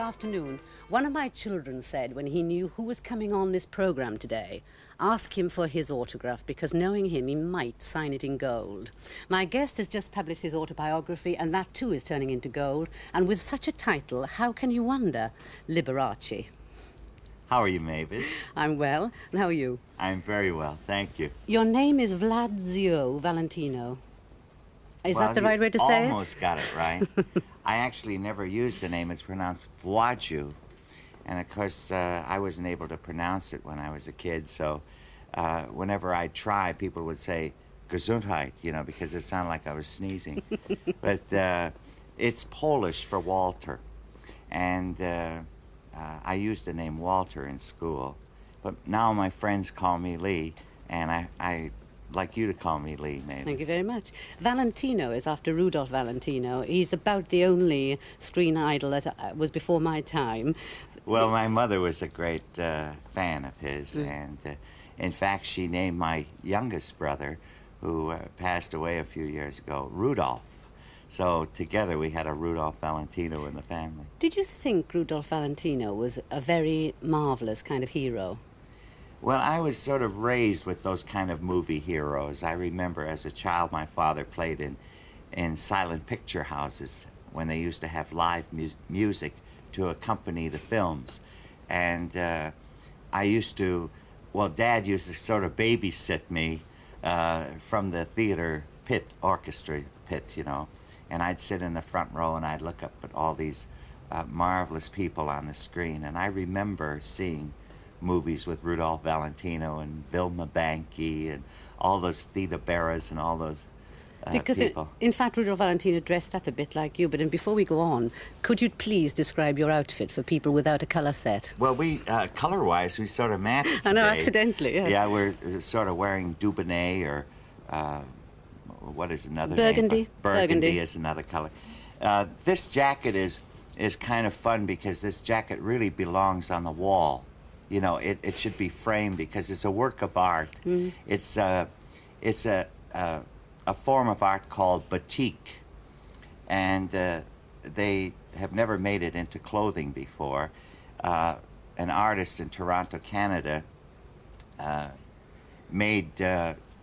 afternoon. One of my children said when he knew who was coming on this program today, ask him for his autograph because knowing him, he might sign it in gold. My guest has just published his autobiography and that too is turning into gold. And with such a title, how can you wonder? Liberace. How are you, Mavis? I'm well. And how are you? I'm very well, thank you. Your name is Vladzio Valentino. Is that the right way to say it? Almost got it right. I actually never used the name. It's pronounced Vladzio. And of course, I wasn't able to pronounce it when I was a kid, so whenever I try, people would say Gesundheit, you know, because it sounded like I was sneezing. But it's Polish for Walter. And I used the name Walter in school. But now my friends call me Lee, and I like you to call me Lee, maybe. Thank you very much. Valentino is after Rudolph Valentino. He's about the only screen idol that was before my time. Well, my mother was a great fan of his, and in fact, she named my youngest brother, who passed away a few years ago, Rudolph. So together we had a Rudolph Valentino in the family. Did you think Rudolph Valentino was a very marvelous kind of hero? Well, I was sort of raised with those kind of movie heroes. I remember as a child my father played in silent picture houses when they used to have live music to accompany the films. And I used to, well, Dad used to sort of babysit me from the theater pit, orchestra pit, you know. And I'd sit in the front row and I'd look up at all these marvelous people on the screen. And I remember seeing movies with Rudolph Valentino and Vilma Banky and all those Theda Barras and all those people. In fact, Rudolph Valentino dressed up a bit like you. But before we go on, could you please describe your outfit for people without a colour set? Well, we, colour-wise, we sort of matched today. I know, accidentally, yeah. Yeah, we're sort of wearing Dubonnet or what is another Burgundy. name? Burgundy is another colour. This jacket is kind of fun because this jacket really belongs on the wall. You know, it should be framed because it's a work of art. Mm. It's a form of art called batik, and they have never made it into clothing before. An artist in Toronto, Canada, made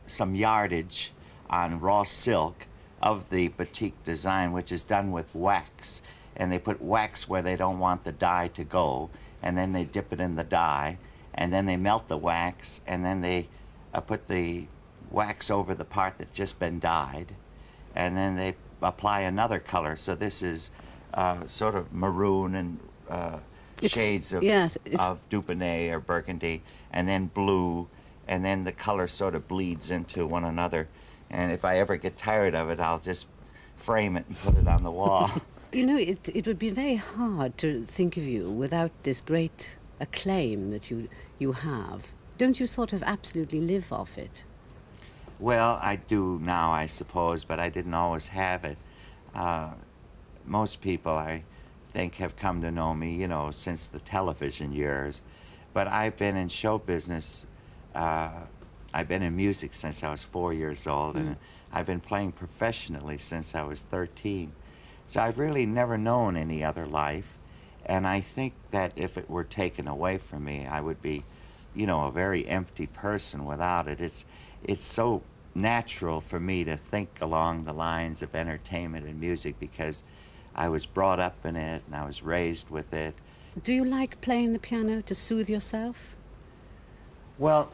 some yardage on raw silk of the batik design, which is done with wax, and they put wax where they don't want the dye to go, and then they dip it in the dye, and then they melt the wax, and then they put the wax over the part that's just been dyed, and then they apply another color. So this is sort of maroon and shades of Dubonnet or burgundy, and then blue, and then the color sort of bleeds into one another. And if I ever get tired of it, I'll just frame it and put it on the wall. You know, it would be very hard to think of you without this great acclaim that you have. Don't you sort of absolutely live off it? Well, I do now, I suppose, but I didn't always have it. Most people, I think, have come to know me, you know, since the television years. But I've been in show business, I've been in music since I was 4 years old, and I've been playing professionally since I was 13. So I've really never known any other life, and I think that if it were taken away from me, I would be, you know, a very empty person without it. It's so natural for me to think along the lines of entertainment and music because I was brought up in it and I was raised with it. Do you like playing the piano to soothe yourself? Well,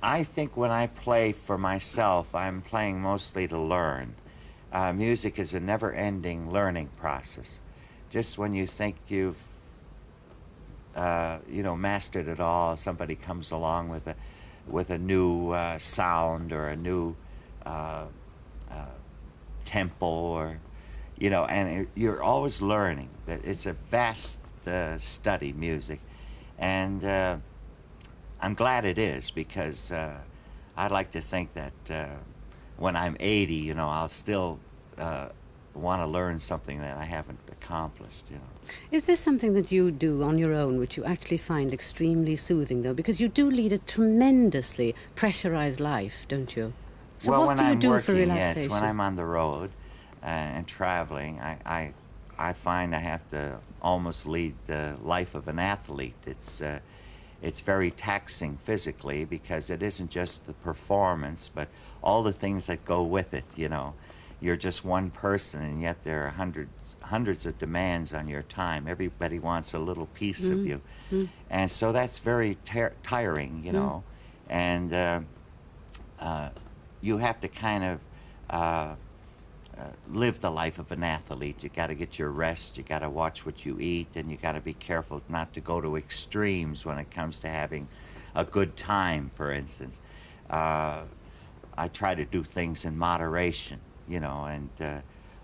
I think when I play for myself, I'm playing mostly to learn. Music is a never-ending learning process. Just when you think you've, you know, mastered it all, somebody comes along with a new sound or a new tempo, or, you know, and you're always learning. It's a vast study, music, and I'm glad it is because I'd like to think that when I'm 80, you know, I'll still want to learn something that I haven't accomplished, you know. Is this something that you do on your own, which you actually find extremely soothing, though? Because you do lead a tremendously pressurized life, don't you? So well, what do you do for relaxation? Yes, when I'm on the road and traveling, I I find I have to almost lead the life of an athlete. It's very taxing physically because it isn't just the performance, but all the things that go with it. You know, you're just one person, and yet there are hundreds of demands on your time. Everybody wants a little piece of you, and so that's very tiring. You know, and you have to kind of live the life of an athlete. You got to get your rest, you got to watch what you eat, and you got to be careful not to go to extremes when it comes to having a good time, for instance. I try to do things in moderation, you know, and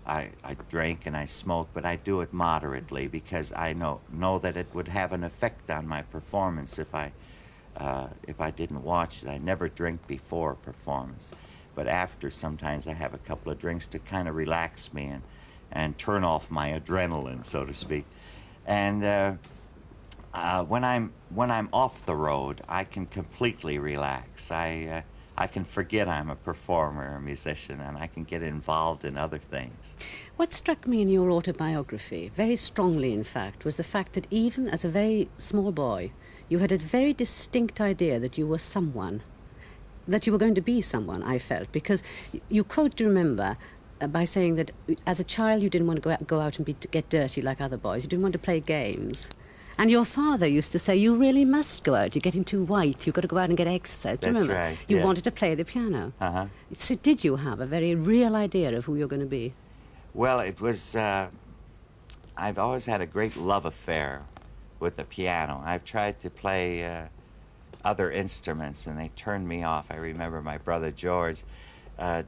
I drink and I smoke, but I do it moderately because I know that it would have an effect on my performance if I didn't watch it. I never drink before a performance. But after, sometimes I have a couple of drinks to kind of relax me and turn off my adrenaline, so to speak. And when I'm off the road, I can completely relax. I can forget I'm a performer, a musician, and I can get involved in other things. What struck me in your autobiography, very strongly in fact, was the fact that even as a very small boy, you had a very distinct idea that you were someone, that you were going to be someone, I felt, because you quote, do you remember, by saying that as a child you didn't want to go out and get dirty like other boys, you didn't want to play games. And your father used to say, you really must go out, you're getting too white, you've got to go out and get exercise. Do you That's remember? right, You yeah. wanted to play the piano. Uh-huh. So did you have a very real idea of who you're going to be? Well, it was, I've always had a great love affair with the piano. I've tried to play other instruments, and they turned me off. I remember my brother George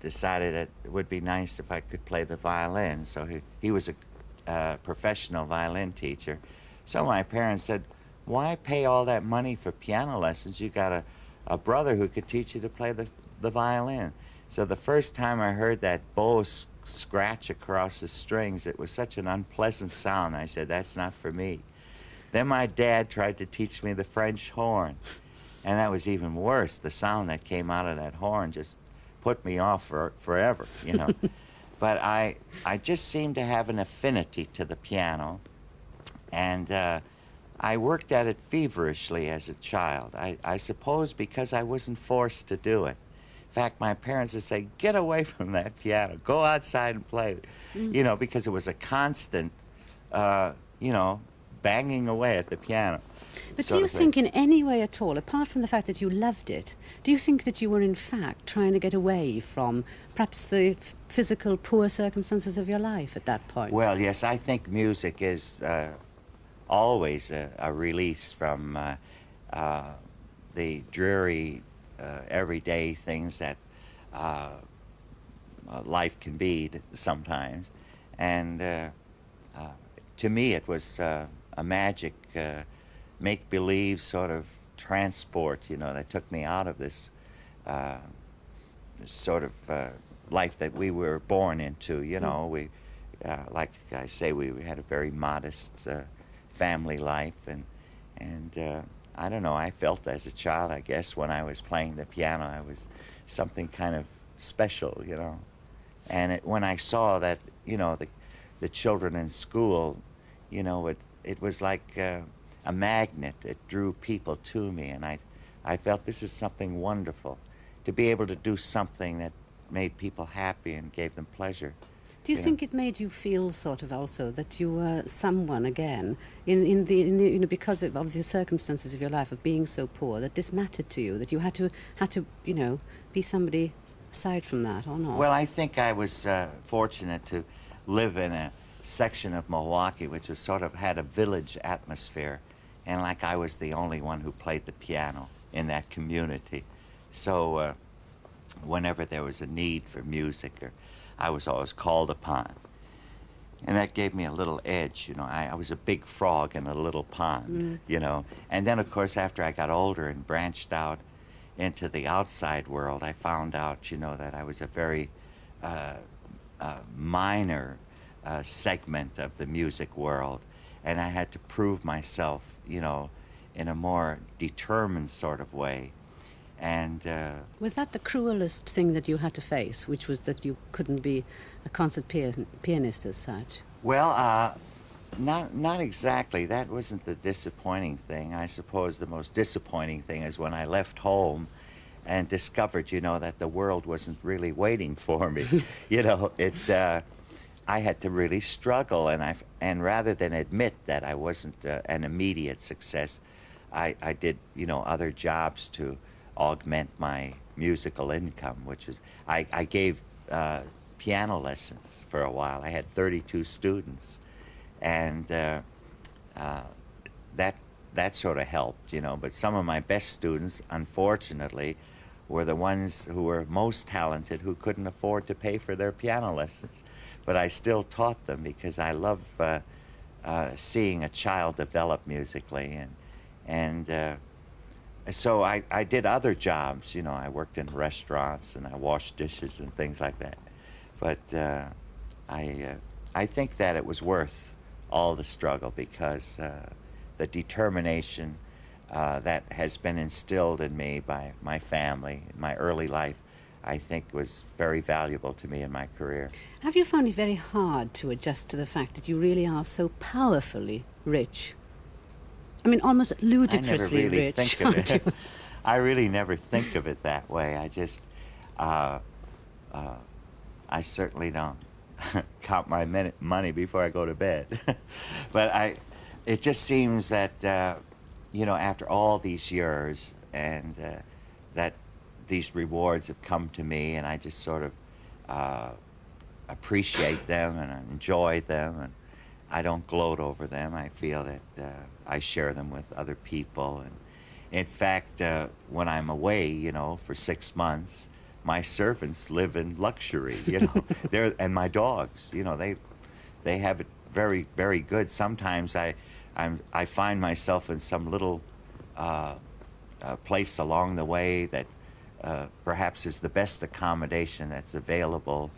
decided that it would be nice if I could play the violin. So he was a professional violin teacher. So my parents said, why pay all that money for piano lessons? You got a brother who could teach you to play the violin. So the first time I heard that bow scratch across the strings, it was such an unpleasant sound. I said, that's not for me. Then my dad tried to teach me the French horn. And that was even worse. The sound that came out of that horn just put me off forever, you know. But I just seemed to have an affinity to the piano. And I worked at it feverishly as a child. I suppose because I wasn't forced to do it. In fact, my parents would say, get away from that piano. Go outside and play. You know, because it was a constant, you know, banging away at the piano. But do you think in any way at all, apart from the fact that you loved it, do you think that you were in fact trying to get away from perhaps the physical poor circumstances of your life at that point? Well, yes, I think music is always a release from the dreary, everyday things that life can be sometimes. And to me it was a magic make-believe sort of transport, you know, that took me out of this sort of life that we were born into, you know. We, like I say, we had a very modest family life, and I don't know, I felt as a child, I guess, when I was playing the piano, I was something kind of special, you know. And when I saw that, you know, the children in school, you know, it was like a magnet. It drew people to me, and I felt this is something wonderful, to be able to do something that made people happy and gave them pleasure. Do you think it made you feel sort of also that you were someone again in the you know, because of the circumstances of your life of being so poor, that this mattered to you, that you had to you know, be somebody aside from that, or not? Well, I think I was fortunate to live in a section of Milwaukee which was sort of had a village atmosphere, and like I was the only one who played the piano in that community. So whenever there was a need for music, I was always called upon. And that gave me a little edge, you know. I was a big frog in a little pond, you know. And then, of course, after I got older and branched out into the outside world, I found out, you know, that I was a very minor segment of the music world. And I had to prove myself, you know, in a more determined sort of way. And was that the cruelest thing that you had to face, which was that you couldn't be a concert pianist as such? Well, not exactly. That wasn't the disappointing thing. I suppose the most disappointing thing is when I left home and discovered, that the world wasn't really waiting for me. I had to really struggle, and rather than admit that I wasn't an immediate success, I did, other jobs to augment my musical income, which is I gave piano lessons for a while. I had 32 students, and that sort of helped, But some of my best students, unfortunately, were the ones who were most talented who couldn't afford to pay for their piano lessons. But I still taught them because I love seeing a child develop musically, and so I did other jobs. I worked in restaurants and I washed dishes and things like that. But I think that it was worth all the struggle because the determination that has been instilled in me by my family in my early life, I think was very valuable to me in my career. Have you found it very hard to adjust to the fact that you really are so powerfully rich? I mean, almost ludicrously I never really rich. think of it. I really never think of it that way. I just, I certainly don't count my money before I go to bed. But it just seems that, after all these years and that these rewards have come to me, and I just sort of appreciate them and enjoy them, and I don't gloat over them. I feel that I share them with other people. And in fact, when I'm away, for 6 months, my servants live in luxury, and my dogs, they have it very, very good. Sometimes I find myself in some little place along the way that perhaps is the best accommodation that's available,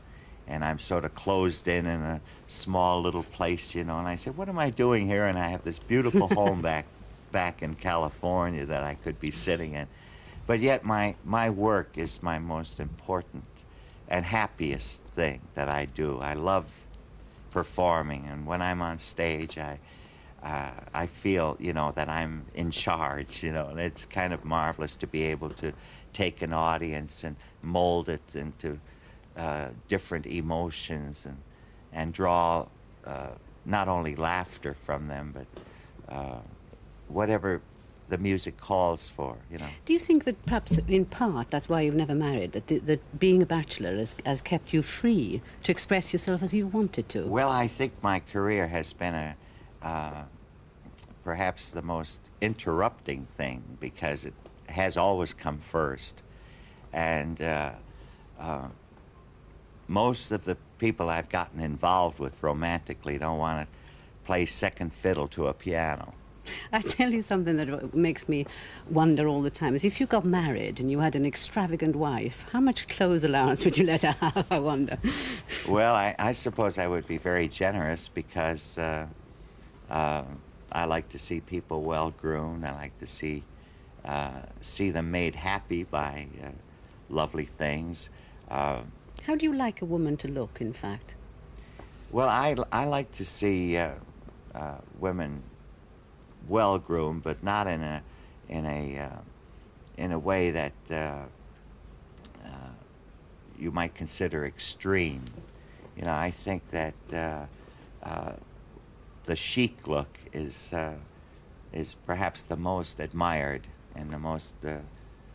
and I'm sort of closed in a small little place, and I say, what am I doing here? And I have this beautiful home back in California that I could be sitting in. But yet my work is my most important and happiest thing that I do. I love performing, and when I'm on stage, I feel, that I'm in charge, and it's kind of marvelous to be able to take an audience and mold it into different emotions and draw not only laughter from them, but whatever the music calls for, Do you think that perhaps in part that's why you've never married, that being a bachelor has kept you free to express yourself as you wanted to? Well, I think my career has been perhaps the most interrupting thing because it has always come first. And most of the people I've gotten involved with romantically don't want to play second fiddle to a piano. I tell you something that makes me wonder all the time is if you got married and you had an extravagant wife, how much clothes allowance would you let her have, I wonder? Well, I suppose I would be very generous because I like to see people well-groomed. I like to see them made happy by lovely things. How do you like a woman to look, in fact? Well, I like to see women well-groomed, but not in a way that you might consider extreme. I think that the chic look is perhaps the most admired and the most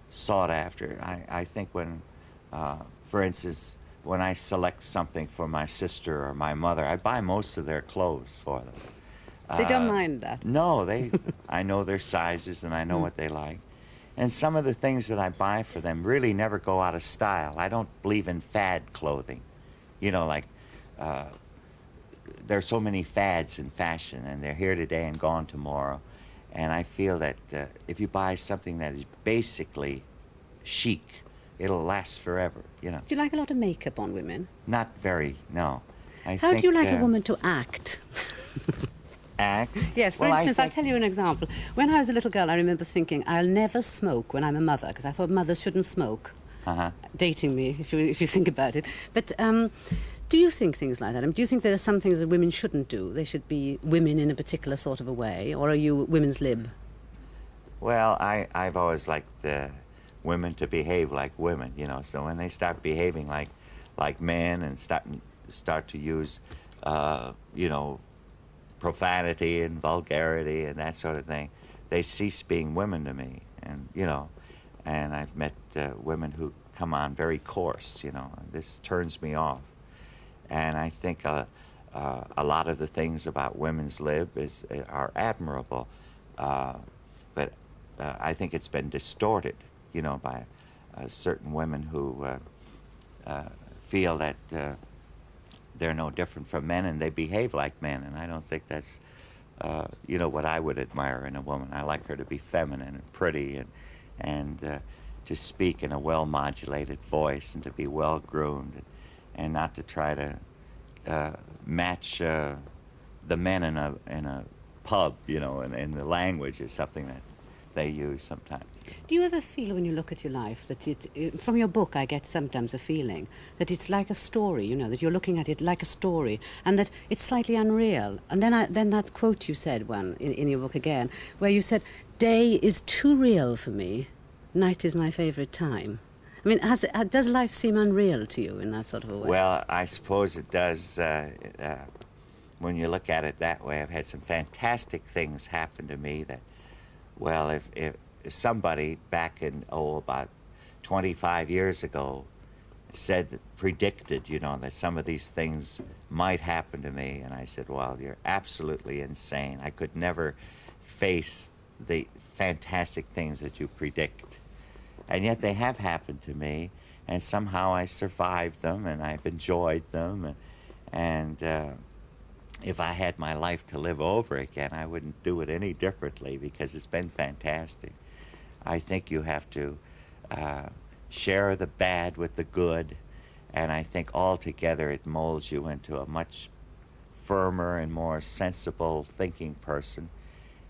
sought after. I think when, for instance, when I select something for my sister or my mother, I buy most of their clothes for them. They don't mind that. No, I know their sizes and I know what they like. And some of the things that I buy for them really never go out of style. I don't believe in fad clothing. Like there are so many fads in fashion, and they're here today and gone tomorrow. And I feel that if you buy something that is basically chic, it'll last forever, Do you like a lot of makeup on women? Not very, no. How do you like a woman to act? Act? Yes, for instance, I'll tell you an example. When I was a little girl, I remember thinking, I'll never smoke when I'm a mother, because I thought mothers shouldn't smoke. Uh-huh. Dating me, if you think about it. But Do you think things like that? I mean, do you think there are some things that women shouldn't do? They should be women in a particular sort of a way, or are you women's lib? Well, I've always liked women to behave like women, you know. So when they start behaving like men and start to use, you know, profanity and vulgarity and that sort of thing, they cease being women to me. And you know, and I've met women who come on very coarse, you know. And this turns me off. And I think a lot of the things about women's lib are admirable, but I think it's been distorted, you know, by certain women who feel that they're no different from men and they behave like men, and I don't think that's, you know, what I would admire in a woman. I like her to be feminine and pretty and to speak in a well-modulated voice and to be well-groomed and not to try to match the men in a pub, you know, in the language is something that they use sometimes. Do you ever feel when you look at your life that from your book I get sometimes a feeling that it's like a story, you know, that you're looking at it like a story and that it's slightly unreal? And then that quote you said in your book again, where you said, "Day is too real for me, night is my favorite time." I mean, does life seem unreal to you in that sort of a way? Well, I suppose it does. When you look at it that way, I've had some fantastic things happen to me that, well, if somebody back in, about 25 years ago predicted, you know, that some of these things might happen to me, and I said, well, you're absolutely insane. I could never face the fantastic things that you predict. And yet they have happened to me, and somehow I survived them, and I've enjoyed them. And if I had my life to live over again, I wouldn't do it any differently because it's been fantastic. I think you have to share the bad with the good, and I think altogether it molds you into a much firmer and more sensible thinking person.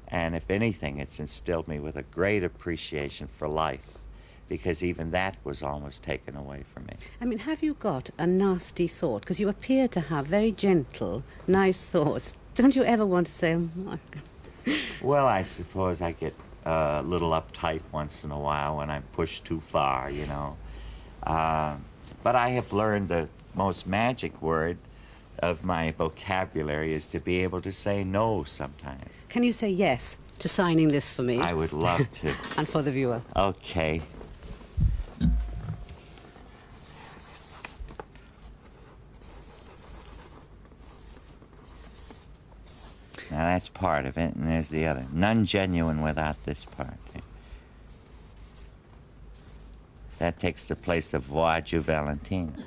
And if anything, it's instilled me with a great appreciation for life, because even that was almost taken away from me. I mean, have you got a nasty thought? Because you appear to have very gentle, nice thoughts. Don't you ever want to say, oh, my God? Well, I suppose I get a little uptight once in a while when I'm pushed too far, you know. But I have learned the most magic word of my vocabulary is to be able to say no sometimes. Can you say yes to signing this for me? I would love to. And for the viewer. Okay. Now that's part of it, and there's the other. None genuine without this part. That takes the place of Voix du Valentin.